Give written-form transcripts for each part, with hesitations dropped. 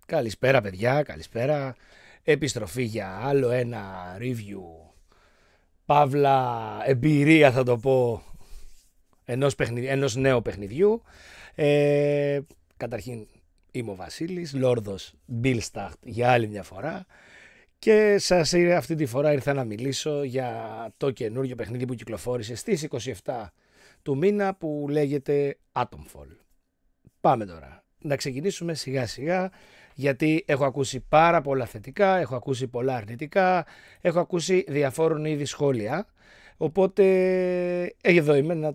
Καλησπέρα παιδιά, καλησπέρα. Επιστροφή για άλλο ένα review, παύλα εμπειρία θα το πω, ενός νέου παιχνιδιού. Καταρχήν είμαι ο Βασίλης, Λόρδος Μπίλσταχτ για άλλη μια φορά και αυτή τη φορά ήρθα να μιλήσω για το καινούργιο παιχνίδι που κυκλοφόρησε στις 27 του μήνα που λέγεται Atomfall. Πάμε τώρα, να ξεκινήσουμε σιγά σιγά, γιατί έχω ακούσει πάρα πολλά θετικά, έχω ακούσει πολλά αρνητικά, έχω ακούσει διαφόρων είδη σχόλια. Οπότε εδώ είμαι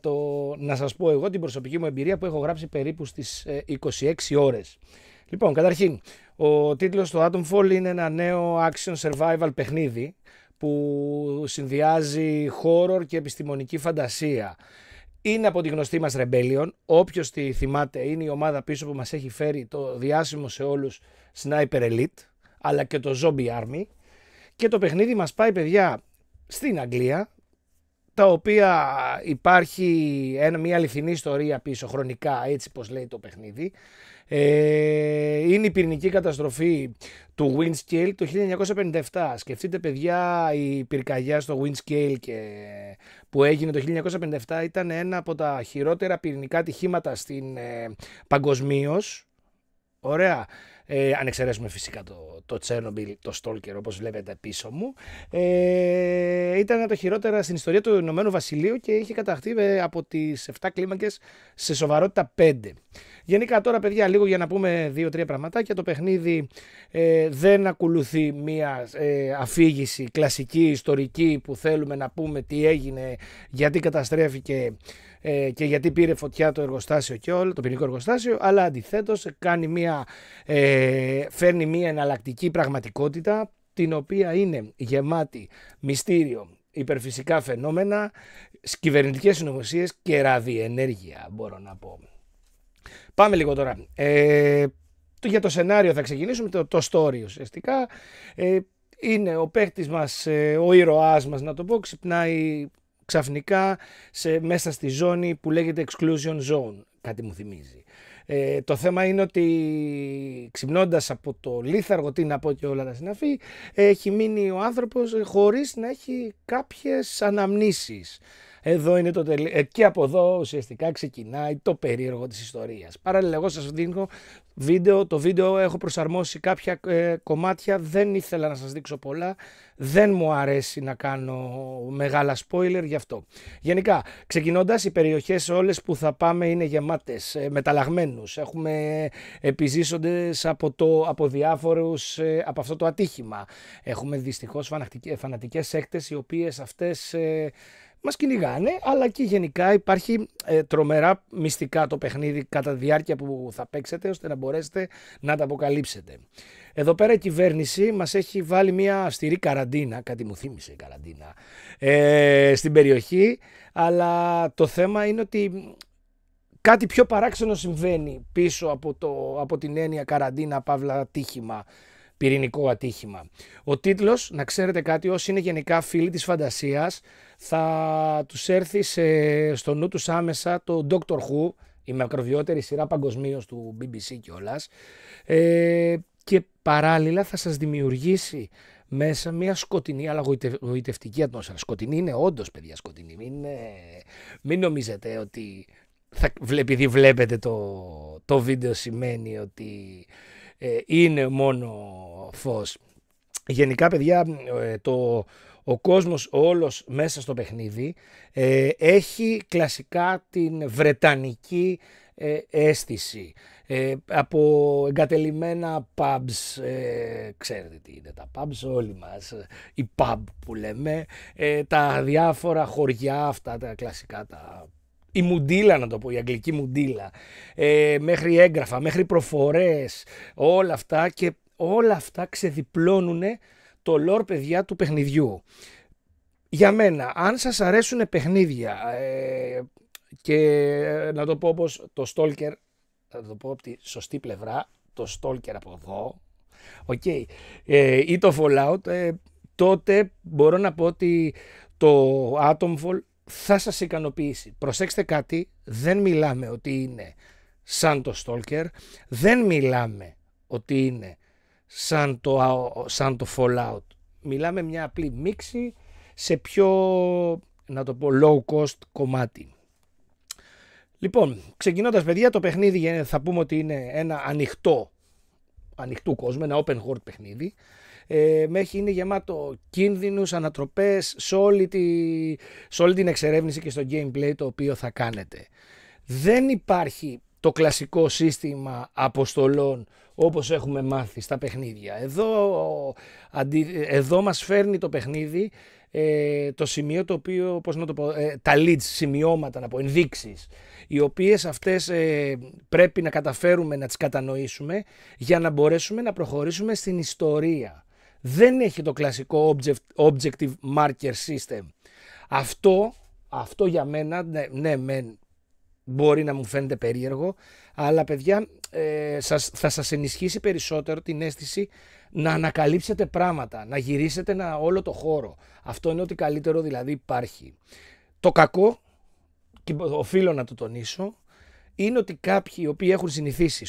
να σας πω εγώ την προσωπική μου εμπειρία που έχω γράψει περίπου στις 26 ώρες. Λοιπόν, καταρχήν, ο τίτλος του Atomfall είναι ένα νέο action survival παιχνίδι που συνδυάζει horror και επιστημονική φαντασία. Είναι από τη γνωστή μας Rebellion, όποιος τη θυμάται είναι η ομάδα πίσω που μας έχει φέρει το διάσημο σε όλους Sniper Elite, αλλά και το Zombie Army, και το παιχνίδι μας πάει παιδιά στην Αγγλία, τα οποία υπάρχει μια αληθινή ιστορία πίσω χρονικά, έτσι πως λέει το παιχνίδι. Είναι η πυρηνική καταστροφή του Windscale το 1957. Σκεφτείτε παιδιά, η πυρκαγιά στο Windscale που έγινε το 1957 ήταν ένα από τα χειρότερα πυρηνικά ατυχήματα παγκοσμίως. Ωραία. Αν εξαιρέσουμε φυσικά το Τσέρνομπιλ, το Stalker όπως βλέπετε πίσω μου, ήταν το χειρότερα στην ιστορία του Ηνωμένου Βασιλείου και είχε καταχθεί από τις 7 κλίμακες σε σοβαρότητα 5. Γενικά τώρα παιδιά, λίγο για να πούμε 2-3 πραγματάκια, το παιχνίδι δεν ακολουθεί μια αφήγηση κλασική ιστορική που θέλουμε να πούμε τι έγινε, γιατί καταστρέφηκε και γιατί πήρε φωτιά το εργοστάσιο και όλο, το πυρηνικό εργοστάσιο, αλλά αντιθέτως φέρνει μια εναλλακτική πραγματικότητα, την οποία είναι γεμάτη μυστήριο, υπερφυσικά φαινόμενα, κυβερνητικές συνωμοσίες και ραδιενέργεια, μπορώ να πω. Πάμε λίγο τώρα. Για το σενάριο θα ξεκινήσουμε, το story ουσιαστικά. Είναι ο παίκτης μας, ο ήρωάς μας να το πω, ξυπνάει ξαφνικά μέσα στη ζώνη που λέγεται Exclusion Zone, κάτι μου θυμίζει. Το θέμα είναι ότι ξυπνώντας από το λίθαργο, τι να πω και όλα τα συναφή, έχει μείνει ο άνθρωπος χωρίς να έχει κάποιες αναμνήσεις. Εδώ είναι και από εδώ ουσιαστικά ξεκινάει το περίεργο της ιστορίας. Παράλληλα, εγώ σας δίνω το βίντεο έχω προσαρμόσει κάποια κομμάτια, δεν ήθελα να σας δείξω πολλά, δεν μου αρέσει να κάνω μεγάλα spoiler γι' αυτό. Γενικά, ξεκινώντας, οι περιοχές όλες που θα πάμε είναι γεμάτες μεταλλαγμένους, έχουμε επιζήσοντες από διάφορους από αυτό το ατύχημα, έχουμε δυστυχώς φανατικές σέκτες οι οποίες αυτές μας κυνηγάνε, αλλά και γενικά υπάρχει τρομερά μυστικά το παιχνίδι κατά τη διάρκεια που θα παίξετε, ώστε να μπορέσετε να τα αποκαλύψετε. Εδώ πέρα η κυβέρνηση μας έχει βάλει μια αυστηρή καραντίνα, κάτι μου θύμισε η καραντίνα, στην περιοχή, αλλά το θέμα είναι ότι κάτι πιο παράξενο συμβαίνει πίσω από την έννοια καραντίνα, παύλα ατύχημα, πυρηνικό ατύχημα. Ο τίτλος, να ξέρετε κάτι, όσοι είναι γενικά φίλοι της φαντασίας, θα τους έρθει στο νου τους άμεσα το Doctor Who, η μακροβιότερη σειρά παγκοσμίως του BBC κιόλας, και παράλληλα θα σας δημιουργήσει μέσα μια σκοτεινή αλλά γοητευτική ατμόσφαιρα. Σκοτεινή είναι όντως παιδιά, σκοτεινή. Μην νομίζετε ότι επειδή βλέπετε το βίντεο σημαίνει ότι είναι μόνο φως. Γενικά παιδιά, ο κόσμος όλος μέσα στο παιχνίδι έχει κλασικά την βρετανική αίσθηση, από εγκατελειμμένα pubs, ξέρετε τι είναι τα pubs όλοι μας, η pub που λέμε, τα διάφορα χωριά αυτά τα κλασικά, η μουντίλα να το πω, η αγγλική μουντίλα, μέχρι έγγραφα, μέχρι προφορές, όλα αυτά, και όλα αυτά ξεδιπλώνουν το lore παιδιά του παιχνιδιού. Για μένα, αν σας αρέσουν παιχνίδια και να το πω όπως το Stalker, θα το πω από τη σωστή πλευρά, το Stalker από εδώ, okay, ή το Fallout, τότε μπορώ να πω ότι το Atomfall θα σας ικανοποιήσει. Προσέξτε κάτι, δεν μιλάμε ότι είναι σαν το Stalker, δεν μιλάμε ότι είναι σαν το Fallout. Μιλάμε μια απλή μίξη σε πιο, να το πω, low cost κομμάτι. Λοιπόν, ξεκινώντας παιδιά, το παιχνίδι θα πούμε ότι είναι ένα ανοιχτού κόσμου, ένα open world παιχνίδι. Είναι γεμάτο κίνδυνους, ανατροπές σε όλη την εξερεύνηση και στο gameplay το οποίο θα κάνετε. Δεν υπάρχει το κλασικό σύστημα αποστολών όπως έχουμε μάθει στα παιχνίδια. Εδώ μας φέρνει το παιχνίδι το σημείο το οποίο, πώς να το πω, τα leads, σημειώματα, ενδείξεις, οι οποίες αυτές πρέπει να καταφέρουμε να τις κατανοήσουμε για να μπορέσουμε να προχωρήσουμε στην ιστορία. Δεν έχει το κλασικό objective marker system. Αυτό για μένα, ναι, μπορεί να μου φαίνεται περίεργο, αλλά παιδιά θα σας ενισχύσει περισσότερο την αίσθηση να ανακαλύψετε πράγματα, να γυρίσετε όλο το χώρο. Αυτό είναι ό,τι καλύτερο δηλαδή υπάρχει. Το κακό, και οφείλω να το τονίσω, είναι ότι κάποιοι οι οποίοι έχουν συνηθίσει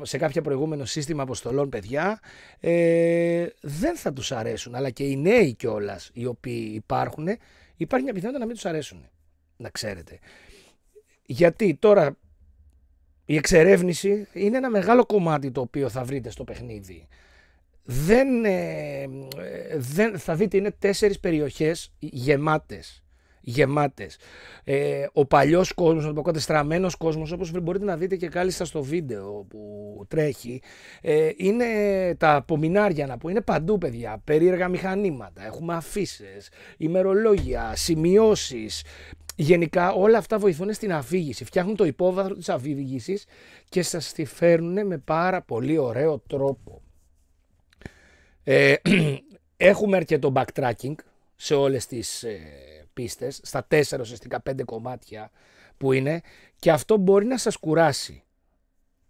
σε κάποιο προηγούμενο σύστημα αποστολών, παιδιά, δεν θα τους αρέσουν. Αλλά και οι νέοι κιόλας οι οποίοι υπάρχει μια πιθανότητα να μην τους αρέσουν. Να ξέρετε. Γιατί τώρα η εξερεύνηση είναι ένα μεγάλο κομμάτι το οποίο θα βρείτε στο παιχνίδι. Θα δείτε, είναι 4 περιοχές γεμάτες. Ο παλιός κόσμος, ο κατεστραμμένος κόσμος, όπως μπορείτε να δείτε και κάλλιστα στο βίντεο που τρέχει, είναι τα απομεινάρια, να πω, είναι παντού παιδιά, περίεργα μηχανήματα, έχουμε αφίσες, ημερολόγια, σημειώσεις. Γενικά όλα αυτά βοηθούν στην αφήγηση, φτιάχνουν το υπόβαθρο της αφήγησης και σας τη φέρνουν με πάρα πολύ ωραίο τρόπο. Έχουμε αρκετό backtracking σε όλες τις πίστες, στα 4 ουσιαστικά 5 κομμάτια που είναι, και αυτό μπορεί να σας κουράσει.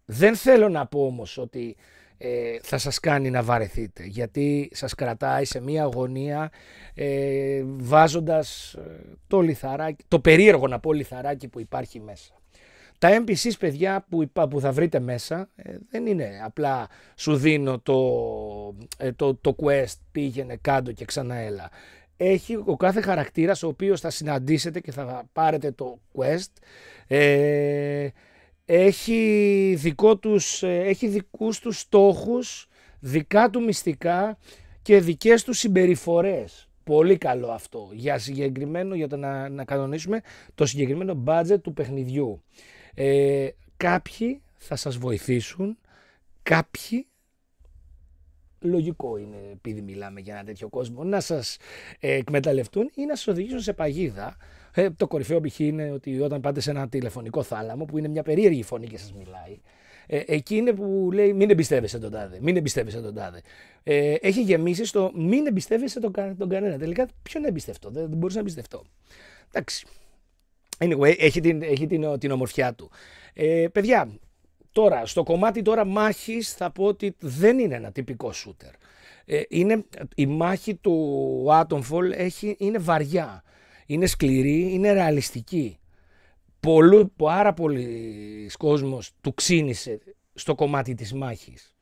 Δεν θέλω να πω όμως ότι θα σας κάνει να βαρεθείτε, γιατί σας κρατάει σε μια αγωνία βάζοντας το περίεργο, να πω, λιθαράκι που υπάρχει μέσα. Τα NPCs παιδιά που θα βρείτε μέσα δεν είναι απλά σου δίνω το quest, πήγαινε κάτω και ξανά έλα. Έχει ο κάθε χαρακτήρας ο οποίος θα συναντήσετε και θα πάρετε το quest, έχει δικούς τους στόχους, δικά του μυστικά και δικές του συμπεριφορές. Πολύ καλό αυτό για το να κανονίσουμε το συγκεκριμένο budget του παιχνιδιού. Κάποιοι θα σας βοηθήσουν, κάποιοι, λογικό είναι επειδή μιλάμε για ένα τέτοιο κόσμο, να σας εκμεταλλευτούν ή να σας οδηγήσουν σε παγίδα. Το κορυφαίο π.χ. είναι ότι όταν πάτε σε ένα τηλεφωνικό θάλαμο που είναι μια περίεργη φωνή και σας μιλάει, εκεί είναι που λέει μην εμπιστεύεσαι τον τάδε, μην εμπιστεύεσαι τον τάδε. Έχει γεμίσει στο μην εμπιστεύεσαι τον κανένα. Τελικά ποιον εμπιστευτώ, δεν μπορούσα να εμπιστευτώ. Εντάξει. Anyway, έχει την ομορφιά του. Παιδιά, τώρα, στο κομμάτι μάχης θα πω ότι δεν είναι ένα τυπικό shooter. Η μάχη του Atomfall είναι βαριά, είναι σκληρή, είναι ρεαλιστική. Πάρα πολλοί κόσμος του ξύνησε στο κομμάτι της μάχης.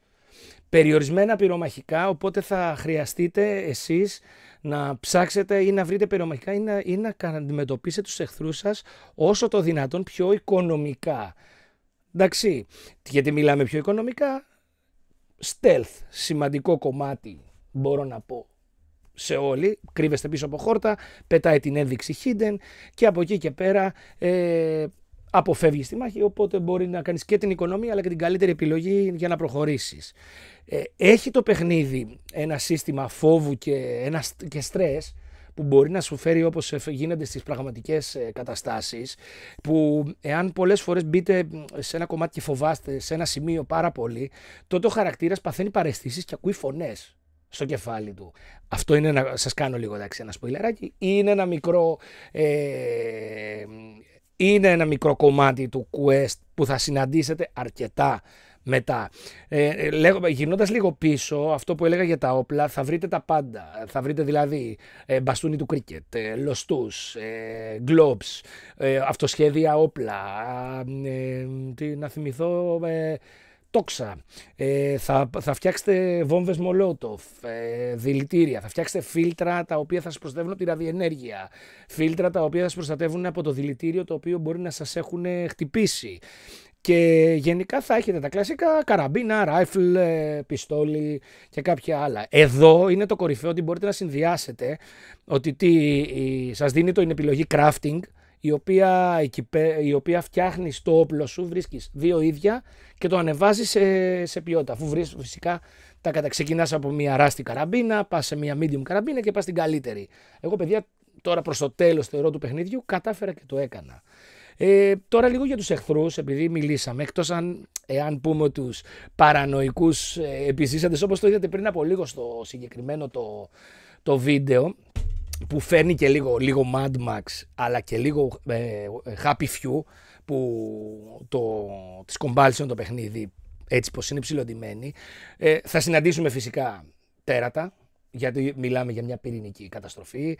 Περιορισμένα πυρομαχικά, οπότε θα χρειαστείτε εσείς να ψάξετε ή να βρείτε πυρομαχικά ή να αντιμετωπίσετε τους εχθρούς σας όσο το δυνατόν πιο οικονομικά. Εντάξει, γιατί μιλάμε πιο οικονομικά, stealth, σημαντικό κομμάτι μπορώ να πω σε όλοι, κρύβεστε πίσω από χόρτα, πετάει την ένδειξη hidden και από εκεί και πέρα αποφεύγεις τη μάχη, οπότε μπορεί να κάνεις και την οικονομία αλλά και την καλύτερη επιλογή για να προχωρήσεις. Έχει το παιχνίδι ένα σύστημα φόβου και στρες που μπορεί να σου φέρει όπως γίνεται στις πραγματικές καταστάσεις, που εάν πολλές φορές μπείτε σε ένα κομμάτι και φοβάστε σε ένα σημείο πάρα πολύ, τότε ο χαρακτήρας παθαίνει παραισθήσεις και ακούει φωνές στο κεφάλι του. Αυτό είναι σας κάνω λίγο ένα σποιλεράκι, είναι ένα μικρό κομμάτι του quest που θα συναντήσετε αρκετά μετά. Γυρνώντας λίγο πίσω, αυτό που έλεγα για τα όπλα, θα βρείτε τα πάντα. Θα βρείτε δηλαδή μπαστούνι του κρίκετ, λοστούς, γκλόμπς, αυτοσχέδια όπλα, να θυμηθώ, τόξα, θα φτιάξετε βόμβες Μολότοφ, δηλητήρια, θα φτιάξετε φίλτρα τα οποία θα σας προστατεύουν από τη ραδιενέργεια, φίλτρα τα οποία θα σας προστατεύουν από το δηλητήριο το οποίο μπορεί να σας έχουν χτυπήσει. Και γενικά θα έχετε τα κλασικά καραμπίνα, ράιφλ, πιστόλι και κάποια άλλα. Εδώ είναι το κορυφαίο ότι μπορείτε να συνδυάσετε ότι σας δίνει την επιλογή crafting, η οποία φτιάχνει το όπλο σου, βρίσκεις 2 ίδια και το ανεβάζεις σε ποιότητα. Αφού βρίσκεις φυσικά ξεκινάς από μια ράστη καραμπίνα, πας σε μια medium καραμπίνα και πας στην καλύτερη. Εγώ παιδιά τώρα προς το τέλος θεωρώ του παιχνίδιου κατάφερα και το έκανα. Τώρα λίγο για τους εχθρούς, επειδή μιλήσαμε, εκτός εάν πούμε τους παρανοϊκούς επιζήσαντες, όπως το είδατε πριν από λίγο στο συγκεκριμένο το βίντεο, που φέρνει και λίγο Mad Max αλλά και λίγο Happy Few, που της Compulsion το παιχνίδι έτσι πως είναι ψηλοντημένη. Θα φυσικά τέρατα, γιατί μιλάμε για μια πυρηνική καταστροφή.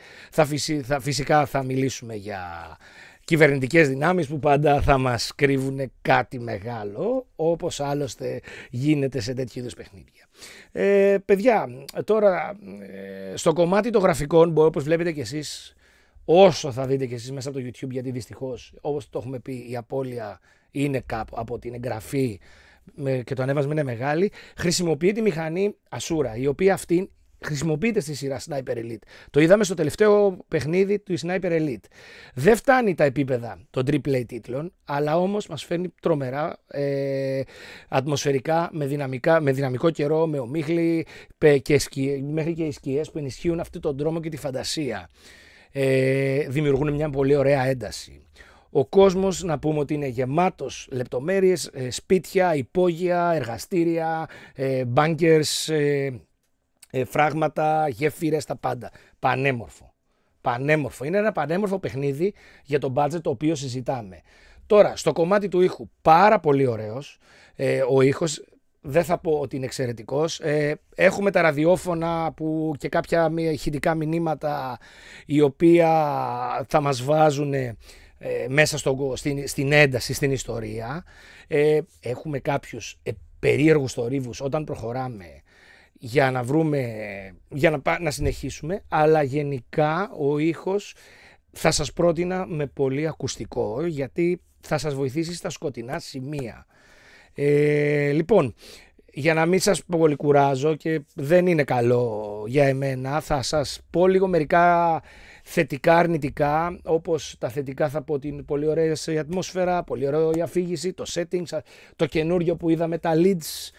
Φυσικά θα μιλήσουμε για κυβερνητικές δυνάμεις που πάντα θα μας κρύβουν κάτι μεγάλο, όπως άλλωστε γίνεται σε τέτοιου είδους παιχνίδια. Παιδιά, τώρα στο κομμάτι των γραφικών, όπως βλέπετε κι εσείς, όσο θα δείτε κι εσείς μέσα από το YouTube, γιατί δυστυχώς, όπως το έχουμε πει, η απώλεια είναι κάπου από την εγγραφή και το ανέβασμα είναι μεγάλη, χρησιμοποιεί τη μηχανή Asura, η οποία αυτή χρησιμοποιείται στη σειρά Sniper Elite. Το είδαμε στο τελευταίο παιχνίδι του Sniper Elite. Δεν φτάνει τα επίπεδα των AAA τίτλων, αλλά όμως μας φέρνει τρομερά ατμοσφαιρικά, με δυναμικό καιρό, με ομίχλη και μέχρι και οι σκιές που ενισχύουν αυτόν τον τρόμο και τη φαντασία. Δημιουργούν μια πολύ ωραία ένταση. Ο κόσμος, να πούμε ότι είναι γεμάτος λεπτομέρειες, σπίτια, υπόγεια, εργαστήρια, bunkers, φράγματα, γέφυρες, τα πάντα. Πανέμορφο. Είναι ένα πανέμορφο παιχνίδι για το budget το οποίο συζητάμε. Τώρα, στο κομμάτι του ήχου, πάρα πολύ ωραίος. Ο ήχος, δεν θα πω ότι είναι εξαιρετικός. Έχουμε τα ραδιόφωνα και κάποια ηχητικά μηνύματα, οι οποία θα μας βάζουν μέσα στην ένταση, στην ιστορία. Έχουμε κάποιους περίεργους θορύβους όταν προχωράμε, για να να συνεχίσουμε, αλλά γενικά ο ήχος θα σας πρότεινα με πολύ ακουστικό, γιατί θα σας βοηθήσει στα σκοτεινά σημεία. Λοιπόν, για να μην σας πολύ κουράζω και δεν είναι καλό για εμένα, θα σας πω λίγο μερικά θετικά, αρνητικά. Όπως τα θετικά θα πω ότι είναι πολύ ωραία η ατμόσφαιρα, πολύ ωραία η αφήγηση, το settings, το καινούριο που είδαμε, τα leads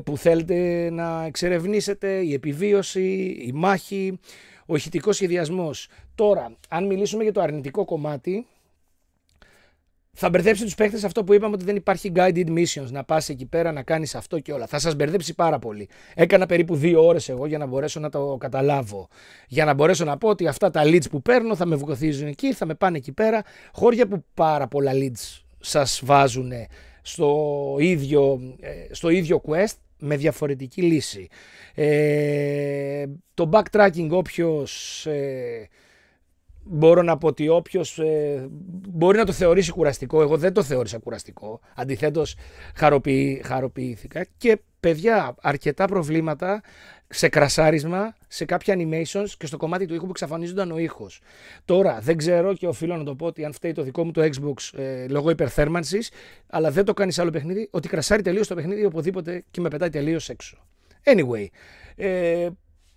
που θέλετε να εξερευνήσετε, η επιβίωση, η μάχη, ο ηχητικός σχεδιασμός. Τώρα, αν μιλήσουμε για το αρνητικό κομμάτι, θα μπερδέψει τους παίκτες αυτό που είπαμε, ότι δεν υπάρχει guided missions, να πας εκεί πέρα να κάνεις αυτό και όλα. Θα σας μπερδέψει πάρα πολύ. Έκανα περίπου 2 ώρες εγώ για να μπορέσω να το καταλάβω. Για να μπορέσω να πω ότι αυτά τα leads που παίρνω θα με βοηθήσουν εκεί, θα με πάνε εκεί πέρα. Χώρια που πάρα πολλά leads σας βάζουν στο ίδιο quest με διαφορετική λύση. Το backtracking, μπορώ να πω ότι όποιος μπορεί να το θεωρήσει κουραστικό, εγώ δεν το θεώρησα κουραστικό, αντιθέτως χαροποιήθηκα. Και παιδιά, αρκετά προβλήματα σε κρασάρισμα, σε κάποια animations και στο κομμάτι του ήχου που εξαφανίζονταν ο ήχος. Τώρα δεν ξέρω και οφείλω να το πω ότι αν φταίει το δικό μου το Xbox λόγω υπερθέρμανσης, αλλά δεν το κάνει σε άλλο παιχνίδι, ότι κρασάρει τελείως το παιχνίδι οπουδήποτε και με πετάει τελείως έξω. Anyway,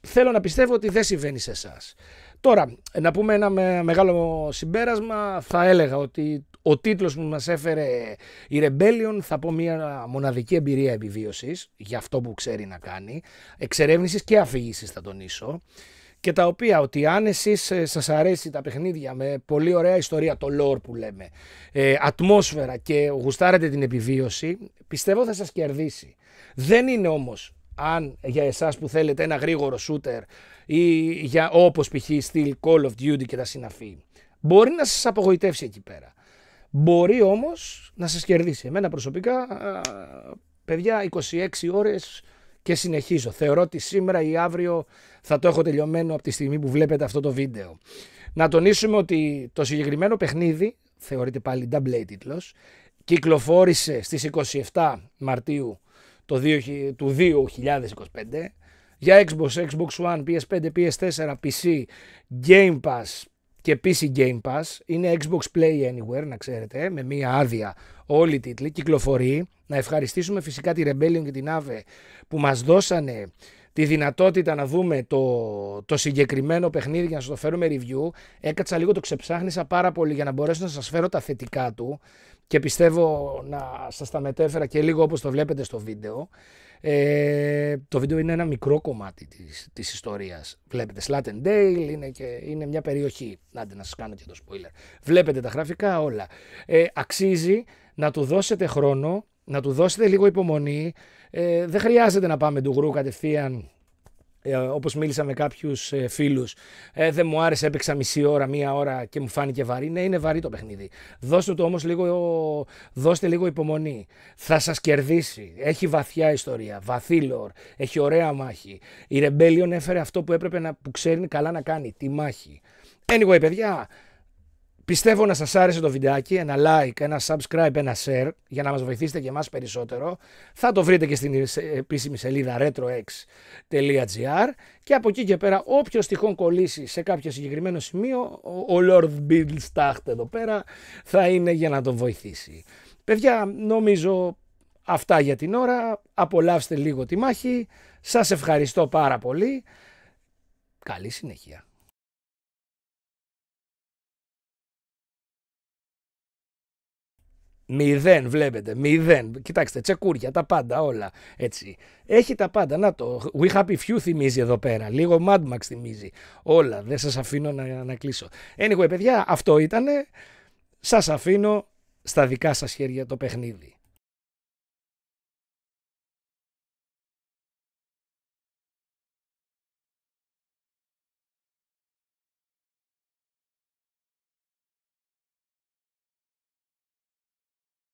θέλω να πιστεύω ότι δεν συμβαίνει σε εσάς. Τώρα, να πούμε ένα μεγάλο συμπέρασμα, θα έλεγα ότι ο τίτλος που μας έφερε η Rebellion, θα πω μια μοναδική εμπειρία επιβίωσης για αυτό που ξέρει να κάνει, εξερεύνησης και αφήγησης θα τονίσω, και τα οποία ότι αν εσείς σας αρέσει τα παιχνίδια με πολύ ωραία ιστορία, το lore που λέμε, ατμόσφαιρα και γουστάρετε την επιβίωση, πιστεύω θα σας κερδίσει. Δεν είναι όμως, αν για εσάς που θέλετε ένα γρήγορο shooter ή για όπως π.χ. στυλ Call of Duty και τα συναφή, μπορεί να σας απογοητεύσει εκεί πέρα. Μπορεί όμως να σας κερδίσει. Εμένα προσωπικά, παιδιά, 26 ώρες και συνεχίζω. Θεωρώ ότι σήμερα ή αύριο θα το έχω τελειωμένο από τη στιγμή που βλέπετε αυτό το βίντεο. Να τονίσουμε ότι το συγκεκριμένο παιχνίδι, θεωρείται πάλι AA τίτλος, κυκλοφόρησε στις 27 Μαρτίου του 2025 για Xbox One, PS5, PS4, PC, Game Pass και PC Game Pass. Είναι Xbox Play Anywhere, να ξέρετε, με μία άδεια όλοι οι τίτλοι. Κυκλοφορεί. Να ευχαριστήσουμε φυσικά τη Rebellion και την Ave που μας δώσανε τη δυνατότητα να δούμε το συγκεκριμένο παιχνίδι για να σας το φέρουμε review. Έκατσα λίγο, το ξεψάχνησα πάρα πολύ για να μπορέσω να σας φέρω τα θετικά του και πιστεύω να σας τα μετέφερα και λίγο όπως το βλέπετε στο βίντεο. Το βίντεο είναι ένα μικρό κομμάτι της ιστορίας. Βλέπετε Slatendale, είναι μια περιοχή. Άντε να σας κάνω και το spoiler. Βλέπετε τα γραφικά όλα. Αξίζει να του δώσετε χρόνο, να του δώσετε λίγο υπομονή. Δεν χρειάζεται να πάμε ντουγρού κατευθείαν, όπως μίλησα με κάποιους φίλους. Δεν μου άρεσε, έπαιξα μισή ώρα, μία ώρα και μου φάνηκε βαρύ. Ναι, είναι βαρύ το παιχνίδι. Δώστε το όμως δώστε λίγο υπομονή. Θα σας κερδίσει. Έχει βαθιά ιστορία, βαθύ lore, έχει ωραία μάχη. Η Rebellion έφερε αυτό που που ξέρει καλά να κάνει, τη μάχη. Anyway, παιδιά, πιστεύω να σας άρεσε το βιντεάκι, ένα like, ένα subscribe, ένα share για να μας βοηθήσετε και εμάς περισσότερο. Θα το βρείτε και στην επίσημη σελίδα retrox.gr και από εκεί και πέρα όποιος τυχόν κολλήσει σε κάποιο συγκεκριμένο σημείο, ο Lord Bill Stacht εδώ πέρα θα είναι για να τον βοηθήσει. Παιδιά, νομίζω αυτά για την ώρα. Απολαύστε λίγο τη μάχη. Σας ευχαριστώ πάρα πολύ. Καλή συνέχεια. 0, βλέπετε, 0. Κοιτάξτε, τσεκούρια, τα πάντα, όλα. Έτσι. Έχει τα πάντα. Να το. We Happy Few θυμίζει εδώ πέρα. Λίγο Mad Max θυμίζει. Όλα. Δεν σας αφήνω να κλείσω. Anyway, παιδιά, αυτό ήτανε. Σας αφήνω στα δικά σας χέρια το παιχνίδι.